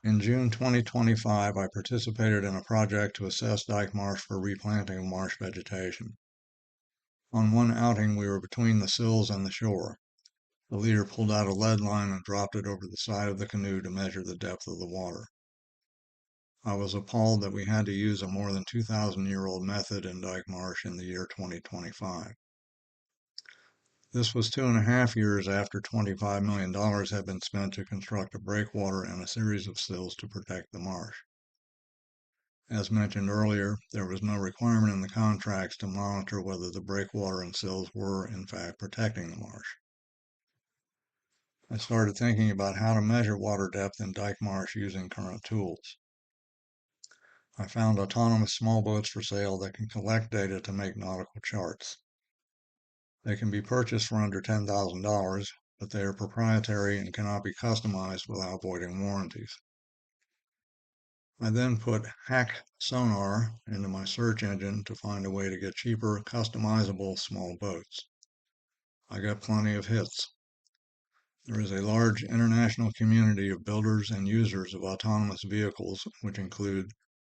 In June 2025, I participated in a project to assess Dyke Marsh for replanting of marsh vegetation. On one outing, we were between the sills and the shore. The leader pulled out a lead line and dropped it over the side of the canoe to measure the depth of the water. I was appalled that we had to use a more than 2,000-year-old method in Dyke Marsh in the year 2025. This was 2.5 years after $25 million had been spent to construct a breakwater and a series of sills to protect the marsh. As mentioned earlier, there was no requirement in the contracts to monitor whether the breakwater and sills were, in fact, protecting the marsh. I started thinking about how to measure water depth in Dyke Marsh using current tools. I found autonomous small boats for sale that can collect data to make nautical charts. They can be purchased for under $10,000, but they are proprietary and cannot be customized without voiding warranties. I then put hack sonar into my search engine to find a way to get cheaper, customizable small boats. I got plenty of hits. There is a large international community of builders and users of autonomous vehicles, which include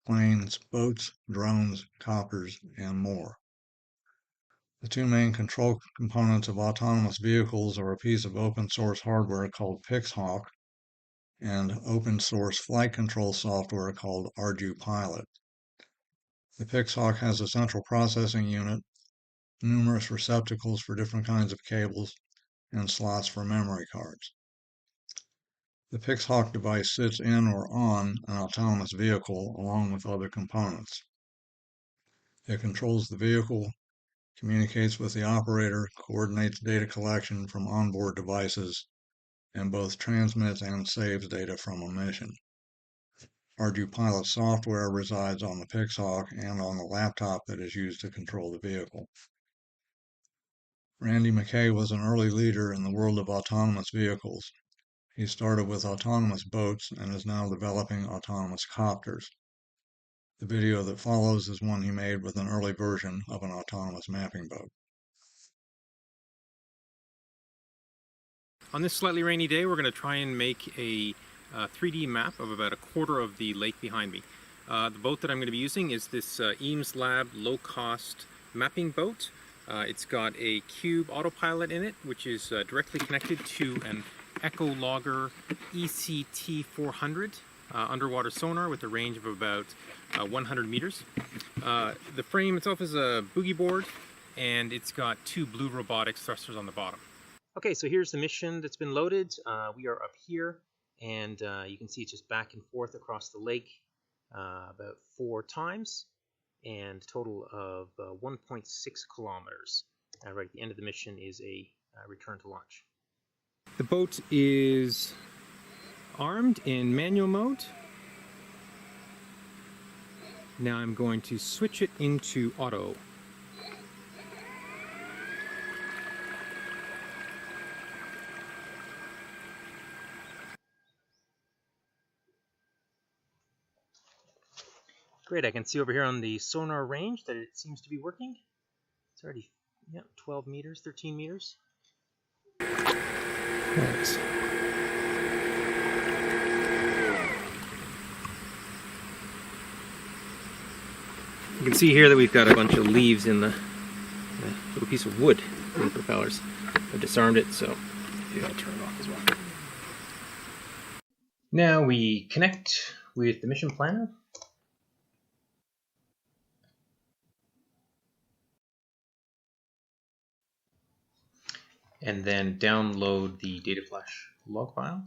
planes, boats, drones, copters, and more. The two main control components of autonomous vehicles are a piece of open source hardware called Pixhawk and open source flight control software called ArduPilot. The Pixhawk has a central processing unit, numerous receptacles for different kinds of cables, and slots for memory cards. The Pixhawk device sits in or on an autonomous vehicle along with other components. It controls the vehicle, communicates with the operator, coordinates data collection from onboard devices, and both transmits and saves data from a mission. ArduPilot software resides on the Pixhawk and on the laptop that is used to control the vehicle. Randy McKay was an early leader in the world of autonomous vehicles. He started with autonomous boats and is now developing autonomous copters. The video that follows is one he made with an early version of an autonomous mapping boat. On this slightly rainy day, we're going to try and make a 3D map of about a quarter of the lake behind me. The boat that I'm going to be using is this Eames Lab low-cost mapping boat. It's got a Cube autopilot in it, which is directly connected to an Echologger ECT 400 underwater sonar with a range of about 100 meters. The frame itself is a boogie board, and it's got two Blue Robotics thrusters on the bottom. Okay, so here's the mission that's been loaded. We are up here, and you can see it's just back and forth across the lake about 4 times, and a total of 1.6 kilometers. Right at the end of the mission is a return to launch. The boat is armed in manual mode. Now I'm going to switch it into auto. Great, I can see over here on the sonar range that it seems to be working. It's already, 12 meters, 13 meters. Right. You can see here that we've got a bunch of leaves in the little piece of wood in the propellers. I've disarmed it, so maybe I'll turn it off as well. Now we connect with the mission planner. And then download the data flash log file.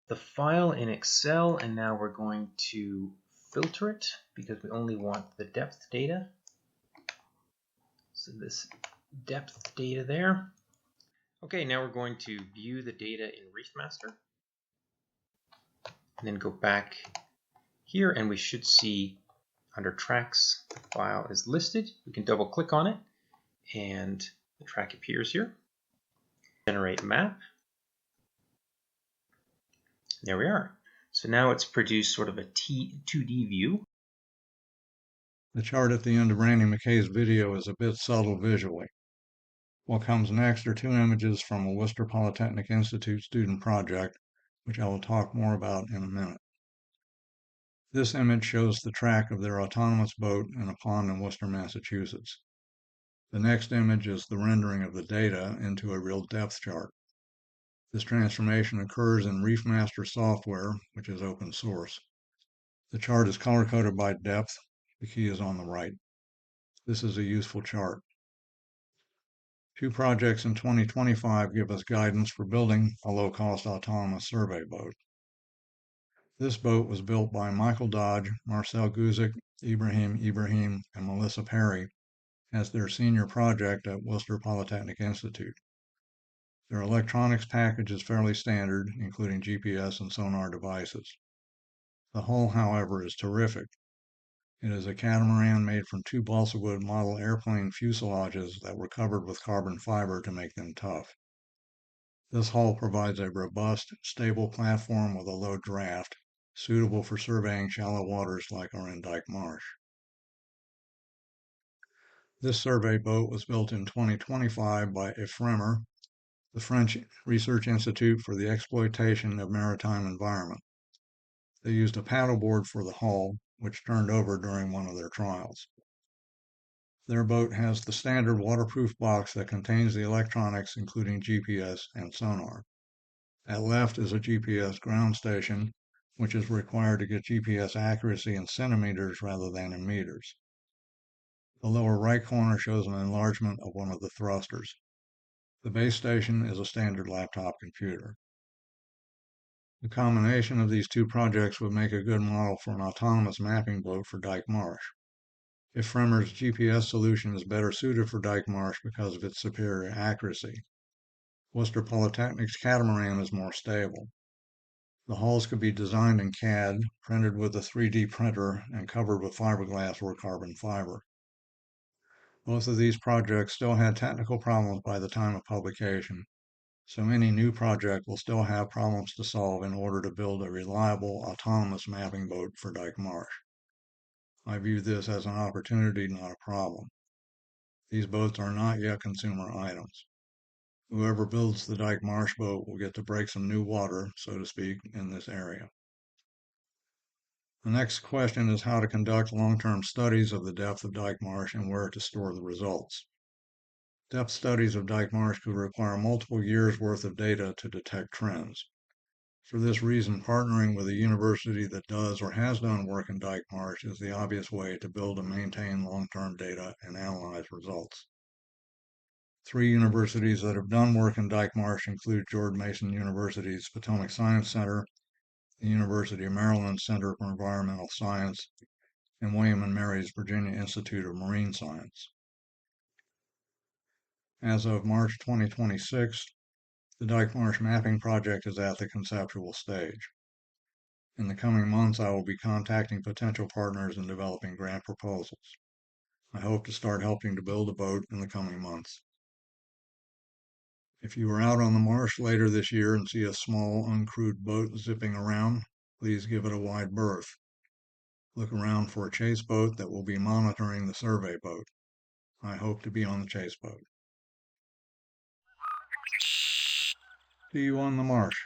The file in Excel, and now we're going to filter it because we only want the depth data. So this depth data there. Okay, now we're going to view the data in ReefMaster. And then go back here, and we should see under tracks, the file is listed. We can double click on it, and the track appears here. Generate map. There we are. So now it's produced sort of a 2D view The chart at the end of Randy McKay's video is a bit subtle visually. What comes next are two images from a Worcester Polytechnic Institute student project, which I will talk more about in a minute. This image shows the track of their autonomous boat in a pond in Worcester, Massachusetts. The next image is the rendering of the data into a real depth chart. This transformation occurs in ReefMaster software, which is open source. The chart is color-coded by depth. The key is on the right. This is a useful chart. Two projects in 2025 give us guidance for building a low-cost autonomous survey boat. This boat was built by Michael Dodge, Marcel Guzik, Ibrahim, and Melissa Perry as their senior project at Worcester Polytechnic Institute. Their electronics package is fairly standard, including GPS and sonar devices. The hull, however, is terrific. It is a catamaran made from two balsa wood model airplane fuselages that were covered with carbon fiber to make them tough. This hull provides a robust, stable platform with a low draft, suitable for surveying shallow waters like are in Dyke Marsh. This survey boat was built in 2025 by EFREMER, the French Research Institute for the Exploitation of Maritime Environment. They used a paddleboard for the hull, which turned over during one of their trials. Their boat has the standard waterproof box that contains the electronics, including GPS and sonar. At left is a GPS ground station, which is required to get GPS accuracy in centimeters rather than in meters. The lower right corner shows an enlargement of one of the thrusters. The base station is a standard laptop computer. The combination of these two projects would make a good model for an autonomous mapping boat for Dyke Marsh. EFREMER's GPS solution is better suited for Dyke Marsh because of its superior accuracy. Worcester Polytechnic's catamaran is more stable. The hulls could be designed in CAD, printed with a 3D printer, and covered with fiberglass or carbon fiber. Both of these projects still had technical problems by the time of publication, so any new project will still have problems to solve in order to build a reliable, autonomous mapping boat for Dyke Marsh. I view this as an opportunity, not a problem. These boats are not yet consumer items. Whoever builds the Dyke Marsh boat will get to break some new water, so to speak, in this area. The next question is how to conduct long-term studies of the depth of Dyke Marsh and where to store the results. Depth studies of Dyke Marsh could require multiple years' worth of data to detect trends. For this reason, partnering with a university that does or has done work in Dyke Marsh is the obvious way to build and maintain long-term data and analyze results. Three universities that have done work in Dyke Marsh include George Mason University's Potomac Science Center, the University of Maryland Center for Environmental Science, and William and Mary's Virginia Institute of Marine Science. As of March 2026, the Dyke Marsh Mapping Project is at the conceptual stage. In the coming months, I will be contacting potential partners and developing grant proposals. I hope to start helping to build a boat in the coming months. If you are out on the marsh later this year and see a small, uncrewed boat zipping around, please give it a wide berth. Look around for a chase boat that will be monitoring the survey boat. I hope to be on the chase boat. See you on the marsh.